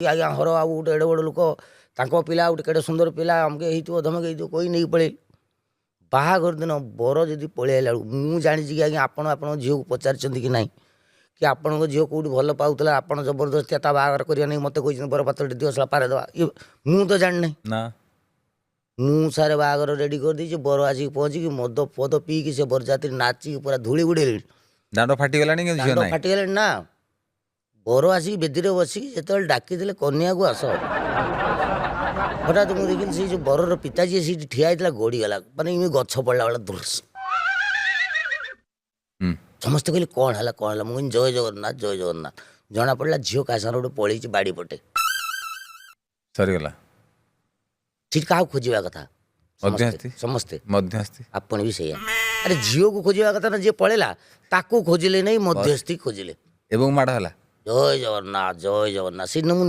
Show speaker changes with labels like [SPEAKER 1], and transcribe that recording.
[SPEAKER 1] ଆଜ୍ଞା ହର ବାବୁ ଗୋଟେ ଏଡ଼େ ବଡ଼ ଲୋକ ତାଙ୍କ ପିଲା ଗୋଟେ କେଡ଼େ ସୁନ୍ଦର ପିଲା ଆମକେ ହେଇଥିବ ଧମକ ହେଇଥିବ କହି ନେଇକି ପଳେଇ। ବାହାଘର ଦିନ ବର ଯଦି ପଳେଇ ଆଇଲା ବେଳକୁ ମୁଁ ଜାଣିଛି କି ଆଜ୍ଞା ଆପଣ ଆପଣଙ୍କ ଝିଅକୁ ପଚାରିଛନ୍ତି କି ନାହିଁ କି ଆପଣଙ୍କ ଝିଅ କେଉଁଠି ଭଲ ପାଉଥିଲା ଆପଣ ଜବରଦସ୍ତିଆ ତା ବାହାଘର କରିବା ନେଇ ମୋତେ କହିଛନ୍ତି ବରପାତ୍ରଟି ଦିଅ ସଲା ପାରେ ଦେବା ମୁଁ ତ ଜାଣିନାହିଁ
[SPEAKER 2] ନା
[SPEAKER 1] ମୁଁ ସାରେ ବାହାଘର ରେଡ଼ି କରିଦେଇଛି ବର ଆସିକି ପହଞ୍ଚିକି ମଦ ଫଦ ପିଇକି ସେ ବରଯାତ୍ରୀ ନାଚିକି ପୁରା ଧୂଳି ଉଡ଼େଇଲେଣି
[SPEAKER 2] ଦାଣ୍ଡ ଫାଟିଗଲାଣି କିନ୍ତୁ ଝିଅ
[SPEAKER 1] ଦାଣ୍ଡ
[SPEAKER 2] ନାହିଁ।
[SPEAKER 1] ଫାଟିଗଲାଣି ନା ବର ଆସିକି ବେଦିରେ ବସିକି ଯେତେବେଳେ ଡାକିଦେଲେ କନ୍ୟାକୁ ଆସ ହଠାତ୍ ମୁଁ ଦେଖିଲି ସେଇ ଯେଉଁ ବରର ପିତା ଯିଏ ସେଇଠି ଠିଆ ହେଇଥିଲା ଗଡ଼ିଗଲା ମାନେ ଏମିତି ଗଛ ପଡ଼ିଲା ବେଳେ ଧୁଳସ। ସମସ୍ତେ କହିଲେ କ'ଣ ହେଲା ମୁଁ କହିଲି ଜୟ ଜଗନ୍ନାଥ ଜୟ ଜଗନ୍ନାଥ। ଜଣାପଡ଼ିଲା ଝିଅ କାହା ସାଙ୍ଗରେ ଗୋଟେ ପଳେଇଛି ବାଡ଼ି ପଟେ
[SPEAKER 2] ସରିଗଲା
[SPEAKER 1] ସେଠି କାହାକୁ ଖୋଜିବା କଥା
[SPEAKER 2] ମଧ୍ୟସ୍ଥି
[SPEAKER 1] ସମସ୍ତେ
[SPEAKER 2] ମଧ୍ୟସ୍ଥି
[SPEAKER 1] ଆପଣ ବି ସେଇଆ ଆରେ ଝିଅକୁ ଖୋଜିବା କଥା ନା ଯିଏ ପଳେଇଲା ତାକୁ ଖୋଜିଲେ ନାହିଁ ମଧ୍ୟସ୍ଥି ଖୋଜିଲେ
[SPEAKER 2] ଏବଂ ମାଡ଼ ହେଲା।
[SPEAKER 1] ଜୟ ଜଗନ୍ନାଥ ସେଦିନ ମୁଁ